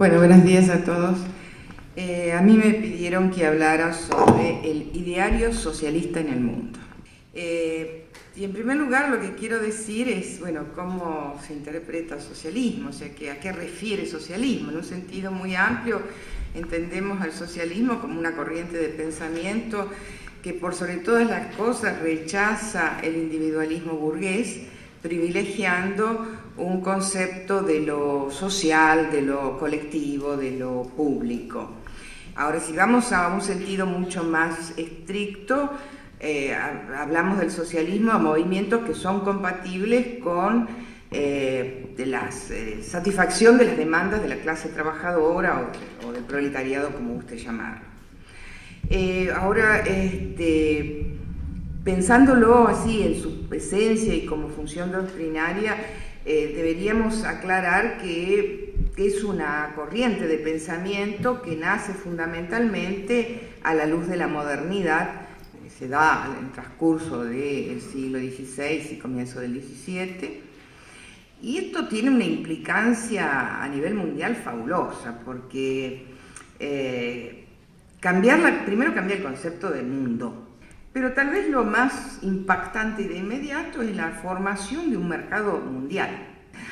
Bueno, buenos días a todos. A mí me pidieron que hablara sobre el ideario socialista en el mundo. Y en primer lugar lo que quiero decir es, bueno, cómo se interpreta el socialismo, o sea, a qué refiere socialismo. En un sentido muy amplio entendemos al socialismo como una corriente de pensamiento que por sobre todas las cosas rechaza el individualismo burgués, privilegiando un concepto de lo social, de lo colectivo, de lo público. Ahora, si vamos a un sentido mucho más estricto, hablamos del socialismo a movimientos que son compatibles con la satisfacción de las demandas de la clase trabajadora o del proletariado, como guste llamarlo. Ahora, pensándolo así en su esencia y como función doctrinaria, deberíamos aclarar que es una corriente de pensamiento que nace fundamentalmente a la luz de la modernidad, que se da en el transcurso del siglo XVI y comienzo del XVII, y esto tiene una implicancia a nivel mundial fabulosa, porque primero cambia el concepto de mundo. Pero tal vez lo más impactante y de inmediato es la formación de un mercado mundial.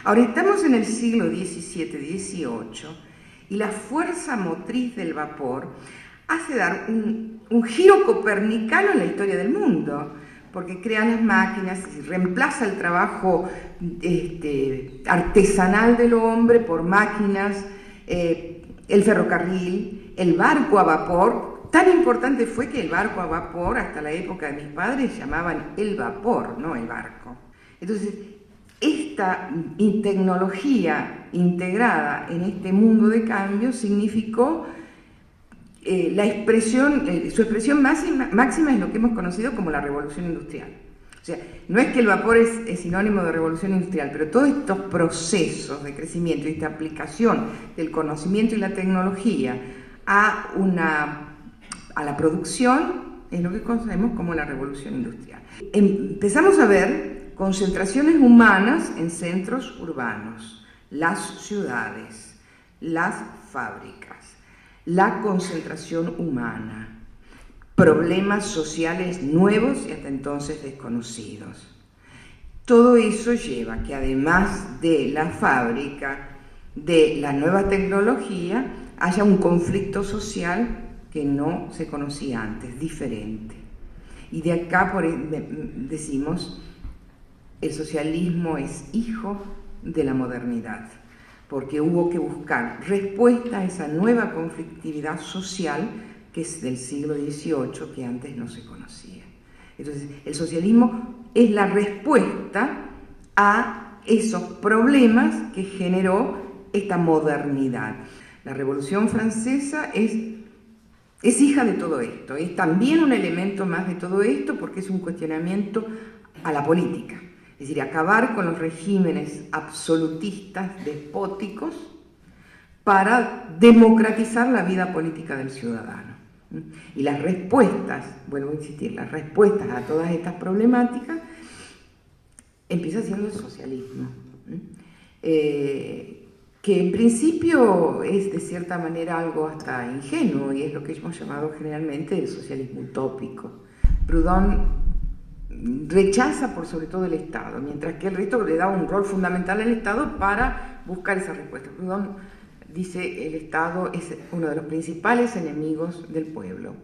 Ahora estamos en el siglo XVII-XVIII y la fuerza motriz del vapor hace dar un giro copernicano en la historia del mundo, porque crea las máquinas y reemplaza el trabajo artesanal del hombre por máquinas, el ferrocarril, el barco a vapor. Tan importante fue que el barco a vapor, hasta la época de mis padres, llamaban el vapor, no el barco. Entonces, esta tecnología integrada en este mundo de cambio significó su expresión máxima es lo que hemos conocido como la revolución industrial. O sea, no es que el vapor es sinónimo de revolución industrial, pero todos estos procesos de crecimiento y esta aplicación del conocimiento y la tecnología a la producción es lo que conocemos como la revolución industrial. Empezamos a ver concentraciones humanas en centros urbanos, las ciudades, las fábricas, la concentración humana, problemas sociales nuevos y hasta entonces desconocidos. Todo eso lleva que además de la fábrica, de la nueva tecnología, haya un conflicto social que no se conocía antes, diferente. Y de acá decimos, el socialismo es hijo de la modernidad, porque hubo que buscar respuesta a esa nueva conflictividad social que es del siglo XVIII, que antes no se conocía. Entonces, el socialismo es la respuesta a esos problemas que generó esta modernidad. La Revolución Francesa es hija de todo esto, es también un elemento más de todo esto porque es un cuestionamiento a la política, es decir, acabar con los regímenes absolutistas, despóticos, para democratizar la vida política del ciudadano. Y las respuestas, vuelvo a insistir, las respuestas a todas estas problemáticas empieza siendo el socialismo, que en principio es de cierta manera algo hasta ingenuo y es lo que hemos llamado generalmente el socialismo utópico. Proudhon rechaza por sobre todo el Estado, mientras que el resto le da un rol fundamental al Estado para buscar esa respuesta. Proudhon dice el Estado es uno de los principales enemigos del pueblo.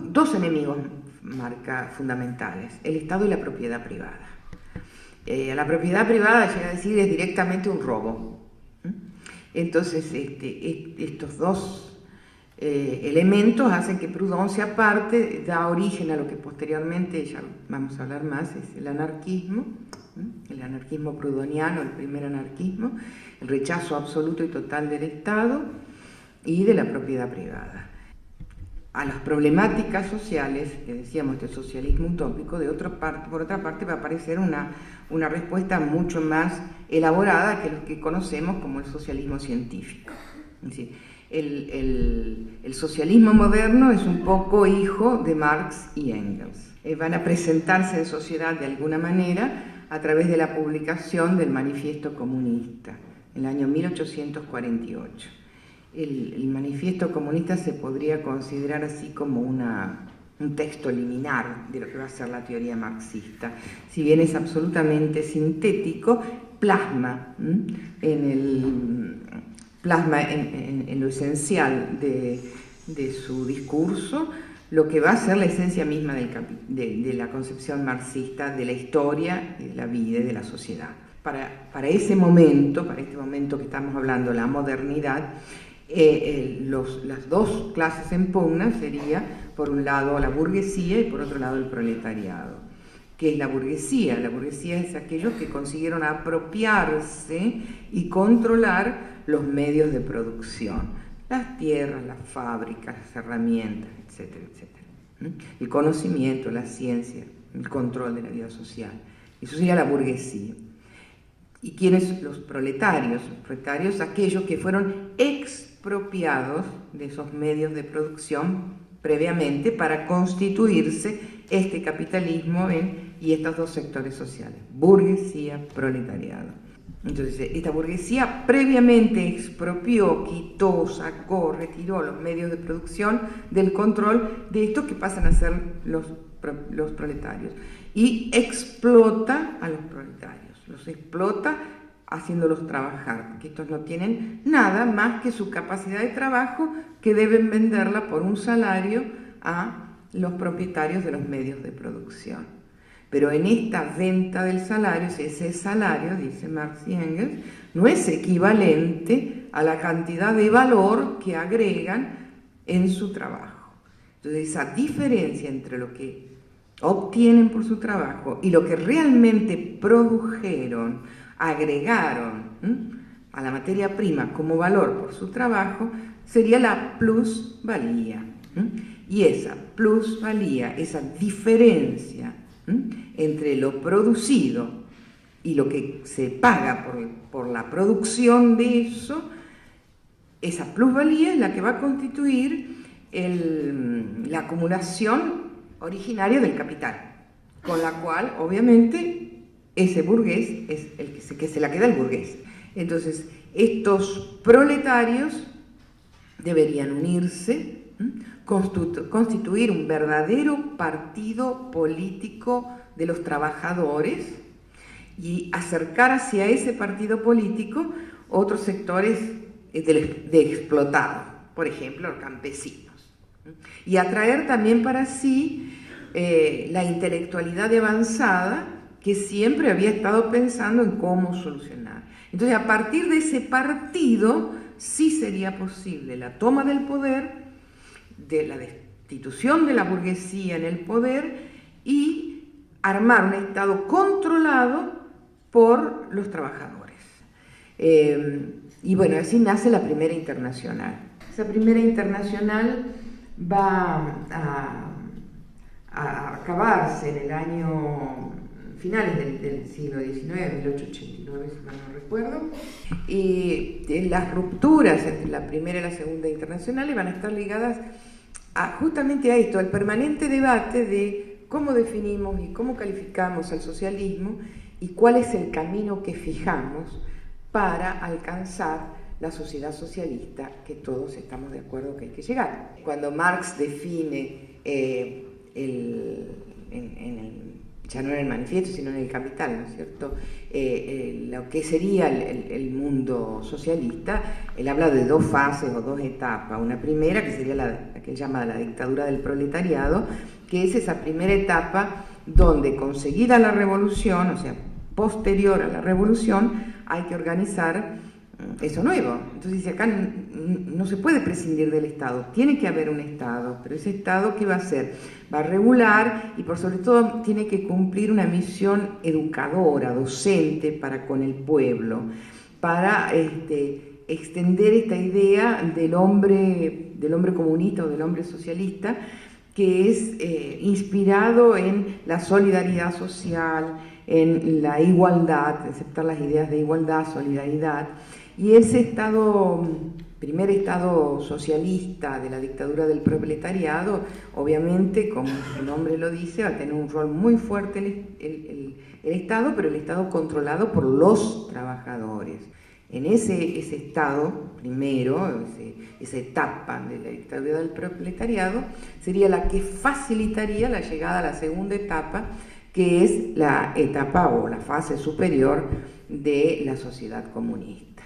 Dos enemigos marca fundamentales, el Estado y la propiedad privada. La propiedad privada, llega a decir, es directamente un robo. Entonces, estos dos elementos hacen que Proudhon se aparte, da origen a lo que posteriormente, ya vamos a hablar más, es el anarquismo proudhoniano, el primer anarquismo, el rechazo absoluto y total del Estado y de la propiedad privada. A las problemáticas sociales, que decíamos del socialismo utópico, por otra parte va a aparecer una respuesta mucho más elaborada que los que conocemos como el socialismo científico. Es decir, el socialismo moderno es un poco hijo de Marx y Engels. Van a presentarse en sociedad de alguna manera a través de la publicación del Manifiesto Comunista. el año 1848. El manifiesto comunista se podría considerar así como un texto liminar de lo que va a ser la teoría marxista. Si bien es absolutamente sintético, plasma en lo esencial de su discurso lo que va a ser la esencia misma de la concepción marxista de la historia, de la vida y de la sociedad. Para este momento que estamos hablando, la modernidad, las dos clases en pugna sería, por un lado, la burguesía y por otro lado, el proletariado. ¿Qué es la burguesía? La burguesía es aquellos que consiguieron apropiarse y controlar los medios de producción, las tierras, las fábricas, las herramientas, etcétera, etcétera. El conocimiento, la ciencia, el control de la vida social. Eso sería la burguesía. ¿Y quiénes? Los proletarios. Los proletarios, aquellos que fueron expropiados de esos medios de producción previamente para constituirse este capitalismo y estos dos sectores sociales, burguesía, proletariado. Entonces, esta burguesía previamente expropió, quitó, sacó, retiró los medios de producción del control de estos que pasan a ser los proletarios y explota a los proletarios. Los explota haciéndolos trabajar, porque estos no tienen nada más que su capacidad de trabajo que deben venderla por un salario a los propietarios de los medios de producción. Pero en esta venta del salario, ese salario, dice Marx y Engels, no es equivalente a la cantidad de valor que agregan en su trabajo. Entonces, esa diferencia entre lo que obtienen por su trabajo y lo que realmente produjeron, agregaron a la materia prima como valor por su trabajo, sería la plusvalía. Y esa plusvalía, esa diferencia entre lo producido y lo que se paga por la producción de eso, esa plusvalía es la que va a constituir la acumulación originaria del capital, con la cual obviamente ese burgués es el que se la queda el burgués. Entonces estos proletarios deberían unirse, constituir un verdadero partido político de los trabajadores y acercar hacia ese partido político otros sectores de explotados, por ejemplo, los campesinos. Y atraer también para sí la intelectualidad avanzada que siempre había estado pensando en cómo solucionar. Entonces, a partir de ese partido, sí sería posible la toma del poder, de la destitución de la burguesía en el poder y armar un Estado controlado por los trabajadores. Y bueno, así nace la Primera Internacional. Esa Primera Internacional va a acabarse en el año finales del siglo XIX, 1889, si mal no recuerdo, y las rupturas entre la Primera y la Segunda Internacional van a estar ligadas justamente a esto, al permanente debate de cómo definimos y cómo calificamos al socialismo y cuál es el camino que fijamos para alcanzar la sociedad socialista que todos estamos de acuerdo que hay que llegar. Cuando Marx define ya no en el manifiesto, sino en el Capital, ¿no es cierto?, lo que sería el mundo socialista, él habla de dos fases o dos etapas. Una primera, que sería la que él llama la dictadura del proletariado, que es esa primera etapa donde, conseguida la revolución, o sea, posterior a la revolución, hay que organizar eso nuevo. Entonces dice, acá no se puede prescindir del Estado, tiene que haber un Estado, pero ese Estado, ¿qué va a hacer? Va a regular y por sobre todo tiene que cumplir una misión educadora, docente para con el pueblo, para extender esta idea del hombre comunista o del hombre socialista, que es inspirado en la solidaridad social, en la igualdad, aceptar las ideas de igualdad, solidaridad. Y ese primer Estado socialista de la dictadura del proletariado, obviamente, como su nombre lo dice, va a tener un rol muy fuerte el Estado, pero el Estado controlado por los trabajadores. En ese estado, primero, esa etapa de la dictadura del proletariado, sería la que facilitaría la llegada a la segunda etapa, que es la etapa o la fase superior de la sociedad comunista.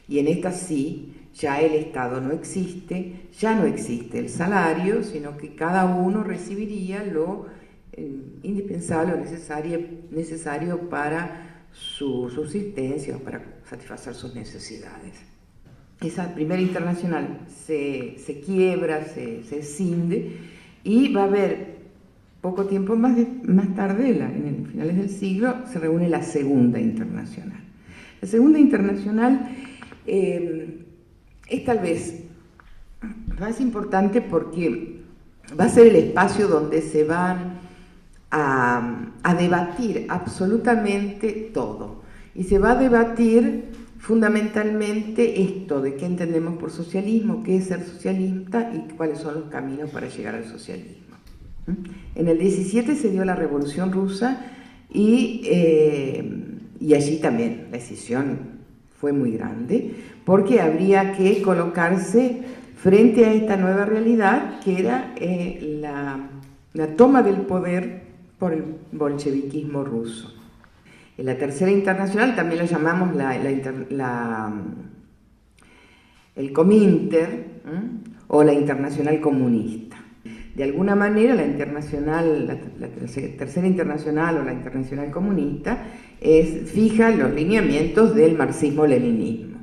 Y en esta sí, ya el Estado no existe, ya no existe el salario, sino que cada uno recibiría lo indispensable o necesario para su subsistencia o para satisfacer sus necesidades. Esa primera internacional se quiebra, se escinde, y va a haber poco tiempo más tarde, en finales del siglo, se reúne la segunda internacional. La segunda internacional es tal vez más importante porque va a ser el espacio donde se van a debatir absolutamente todo. Y se va a debatir fundamentalmente esto de qué entendemos por socialismo, qué es ser socialista y cuáles son los caminos para llegar al socialismo. En el 17 se dio la Revolución Rusa y allí también la decisión fue muy grande, porque habría que colocarse frente a esta nueva realidad que era la toma del poder por el bolcheviquismo ruso. En la tercera internacional también lo llamamos el Cominter, o la Internacional Comunista. De alguna manera la tercera internacional o la Internacional Comunista fija los lineamientos del marxismo-leninismo.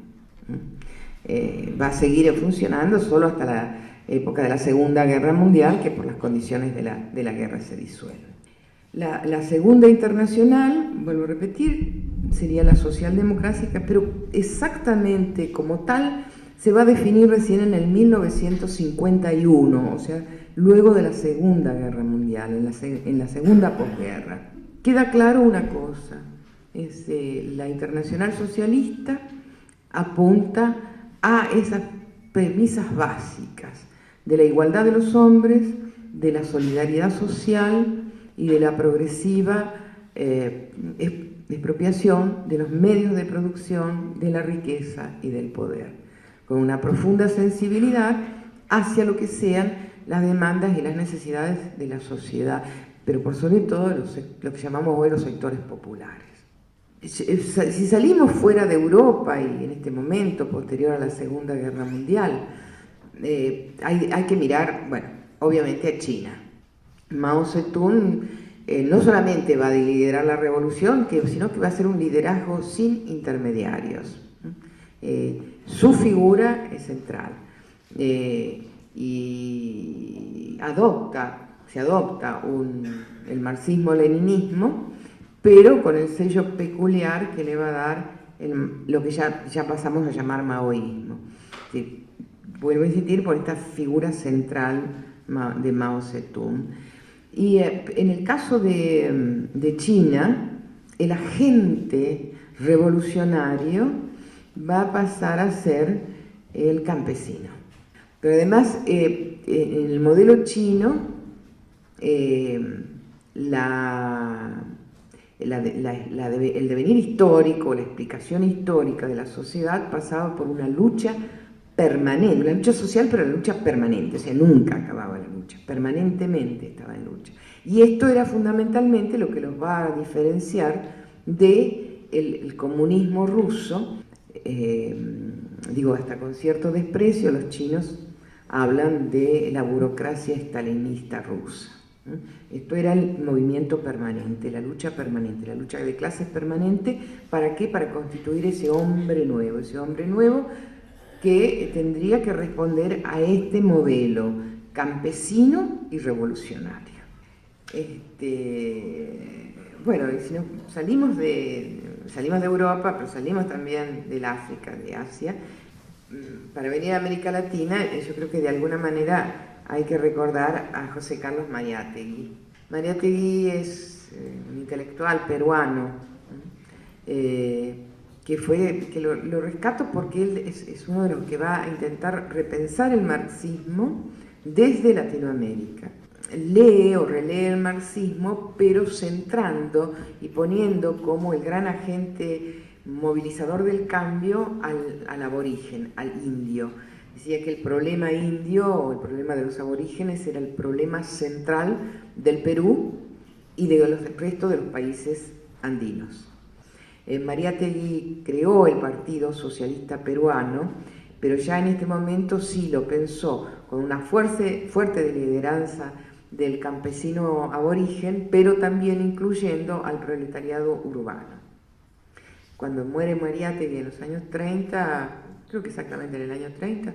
Va a seguir funcionando solo hasta la época de la Segunda Guerra Mundial, que por las condiciones de la guerra se disuelve. La segunda internacional, vuelvo a repetir, sería la socialdemocracia, pero exactamente como tal se va a definir recién en el 1951, o sea, luego de la Segunda Guerra Mundial, en la segunda posguerra. Queda claro una cosa, la internacional socialista apunta a esas premisas básicas de la igualdad de los hombres, de la solidaridad social y de la progresiva expropiación de los medios de producción, de la riqueza y del poder, con una profunda sensibilidad hacia lo que sean las demandas y las necesidades de la sociedad, pero por sobre todo lo que llamamos hoy los sectores populares. Si salimos fuera de Europa y en este momento posterior a la Segunda Guerra Mundial, hay que mirar, bueno, obviamente a China. Mao Zedong no solamente va a liderar la revolución, sino que va a ser un liderazgo sin intermediarios. Su figura es central y se adopta el marxismo-leninismo, pero con el sello peculiar que le va a dar lo que ya pasamos a llamar maoísmo. Vuelvo a insistir por esta figura central de Mao Zedong. Y en el caso de China, el agente revolucionario va a pasar a ser el campesino. Pero además, en el modelo chino, el devenir histórico, la explicación histórica de la sociedad pasaba por una lucha permanente, una lucha social, pero la lucha permanente, o sea, nunca acababa la lucha, permanentemente estaba en lucha. Y esto era fundamentalmente lo que los va a diferenciar del comunismo ruso. Hasta con cierto desprecio los chinos hablan de la burocracia stalinista rusa. Esto era el movimiento permanente, la lucha de clases permanente. ¿Para qué? Para constituir ese hombre nuevo que tendría que responder a este modelo campesino y revolucionario. Bueno, y si salimos de Europa, pero salimos también del África, de Asia, para venir a América Latina, yo creo que de alguna manera hay que recordar a José Carlos Mariátegui. Mariátegui es un intelectual peruano, que lo rescato porque él es uno de los que va a intentar repensar el marxismo desde Latinoamérica. Lee o relee el marxismo, pero centrando y poniendo como el gran agente movilizador del cambio al aborigen, al indio. Decía que el problema indio o el problema de los aborígenes era el problema central del Perú y de los restos de los países andinos. Mariátegui creó el Partido Socialista Peruano, pero ya en este momento sí lo pensó con una fuerte lideranza del campesino aborigen, pero también incluyendo al proletariado urbano. Cuando muere Mariátegui en los años 30, creo que exactamente en el año 30,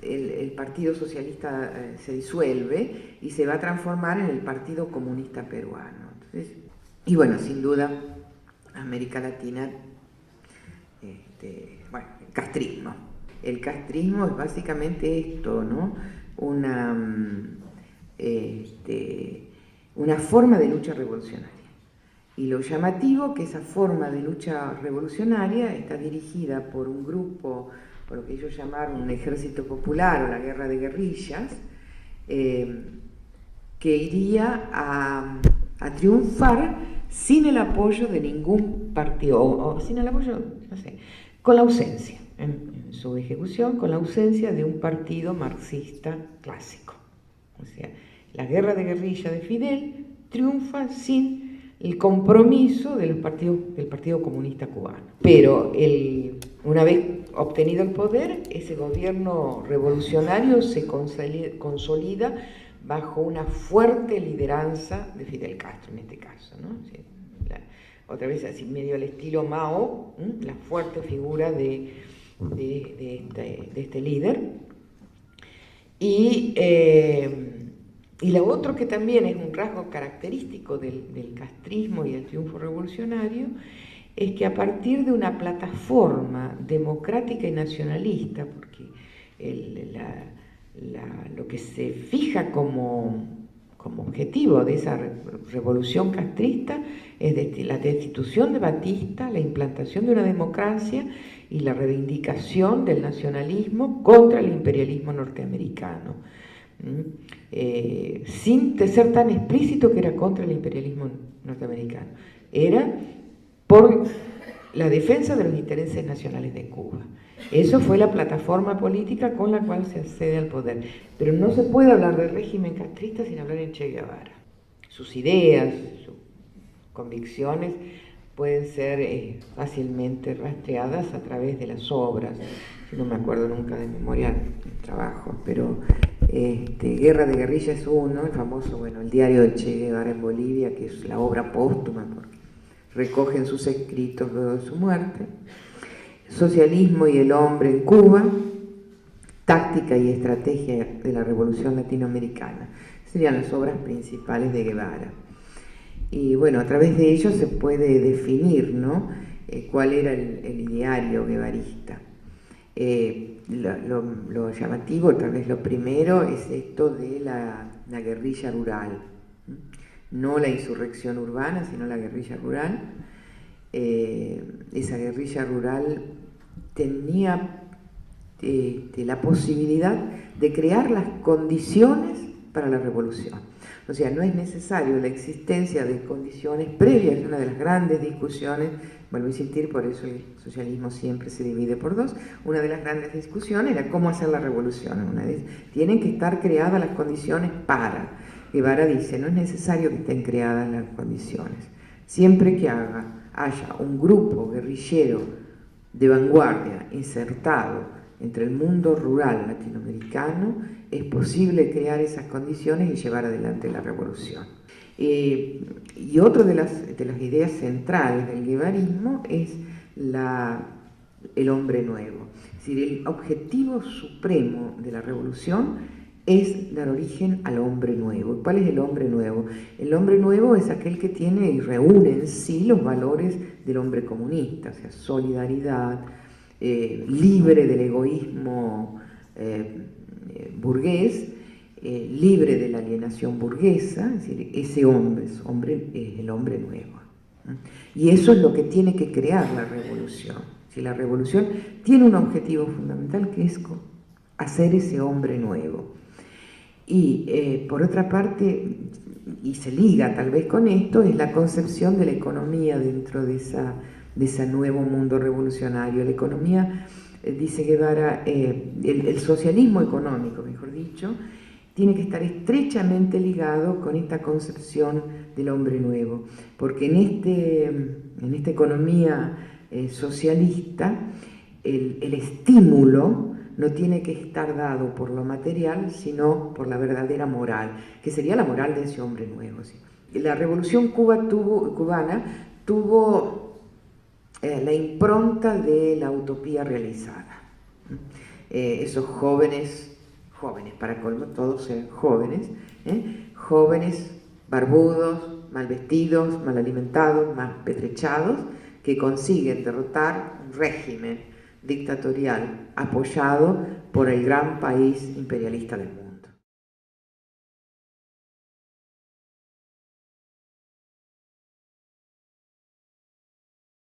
el Partido Socialista se disuelve y se va a transformar en el Partido Comunista Peruano. Entonces, y bueno, sin duda, América Latina, bueno, el castrismo. El castrismo es básicamente esto, ¿no? Una forma de lucha revolucionaria. Y lo llamativo que esa forma de lucha revolucionaria está dirigida por un grupo, por lo que ellos llamaron un ejército popular o la guerra de guerrillas, que iría a triunfar sin el apoyo de ningún partido, o sin el apoyo, no sé, con la ausencia, en su ejecución, con la ausencia de un partido marxista clásico. O sea, la guerra de guerrilla de Fidel triunfa sin el compromiso del Partido Comunista Cubano. Pero una vez obtenido el poder, ese gobierno revolucionario se consolida bajo una fuerte lideranza de Fidel Castro, en este caso, ¿no? Otra vez así medio al estilo Mao, la fuerte figura de este líder. Y lo otro que también es un rasgo característico del castrismo y del triunfo revolucionario es que a partir de una plataforma democrática y nacionalista, porque lo que se fija como objetivo de esa revolución castrista es la destitución de Batista, la implantación de una democracia y la reivindicación del nacionalismo contra el imperialismo norteamericano. Sin ser tan explícito que era contra el imperialismo norteamericano, era por la defensa de los intereses nacionales de Cuba. Eso fue la plataforma política con la cual se accede al poder. Pero no se puede hablar del régimen castrista sin hablar de Che Guevara. Sus ideas, sus convicciones pueden ser fácilmente rastreadas a través de las obras. Yo no me acuerdo nunca de memoria del trabajo, pero Guerra de Guerrilla es uno, el famoso, el diario de Che Guevara en Bolivia, que es la obra póstuma, porque recogen sus escritos luego de su muerte. Socialismo y el hombre en Cuba, táctica y estrategia de la revolución latinoamericana. Serían las obras principales de Guevara. Y bueno, a través de ello se puede definir, ¿no?, cuál era el ideario guevarista. Lo llamativo, tal vez lo primero, es esto de la guerrilla rural. No la insurrección urbana, sino la guerrilla rural. Esa guerrilla rural tenía la posibilidad de crear las condiciones para la revolución. O sea, no es necesario la existencia de condiciones previas. Una de las grandes discusiones, vuelvo a insistir, por eso el socialismo siempre se divide por dos, una de las grandes discusiones era cómo hacer la revolución. Tienen que estar creadas las condiciones para. Guevara dice, no es necesario que estén creadas las condiciones. Siempre que haya un grupo guerrillero de vanguardia insertado entre el mundo rural latinoamericano, es posible crear esas condiciones y llevar adelante la revolución. Y otra de las ideas centrales del guevarismo es el hombre nuevo. Es decir, el objetivo supremo de la revolución es dar origen al hombre nuevo. ¿Cuál es el hombre nuevo? El hombre nuevo es aquel que tiene y reúne en sí los valores del hombre comunista, o sea, solidaridad, libre del egoísmo burgués, libre de la alienación burguesa. Es decir, ese hombre es el hombre nuevo. Y eso es lo que tiene que crear la revolución. Si la revolución tiene un objetivo fundamental, que es hacer ese hombre nuevo. Y por otra parte, y se liga tal vez con esto, es la concepción de la economía dentro de de ese nuevo mundo revolucionario. La economía, dice Guevara, el socialismo económico, mejor dicho, tiene que estar estrechamente ligado con esta concepción del hombre nuevo, porque en esta economía socialista el estímulo no tiene que estar dado por lo material, sino por la verdadera moral, que sería la moral de ese hombre nuevo. ¿Sí? La revolución cubana tuvo la impronta de la utopía realizada. Esos jóvenes, para colmo, todos eran jóvenes, jóvenes barbudos, mal vestidos, mal alimentados, mal petrechados, que consiguen derrotar un régimen dictatorial apoyado por el gran país imperialista del mundo.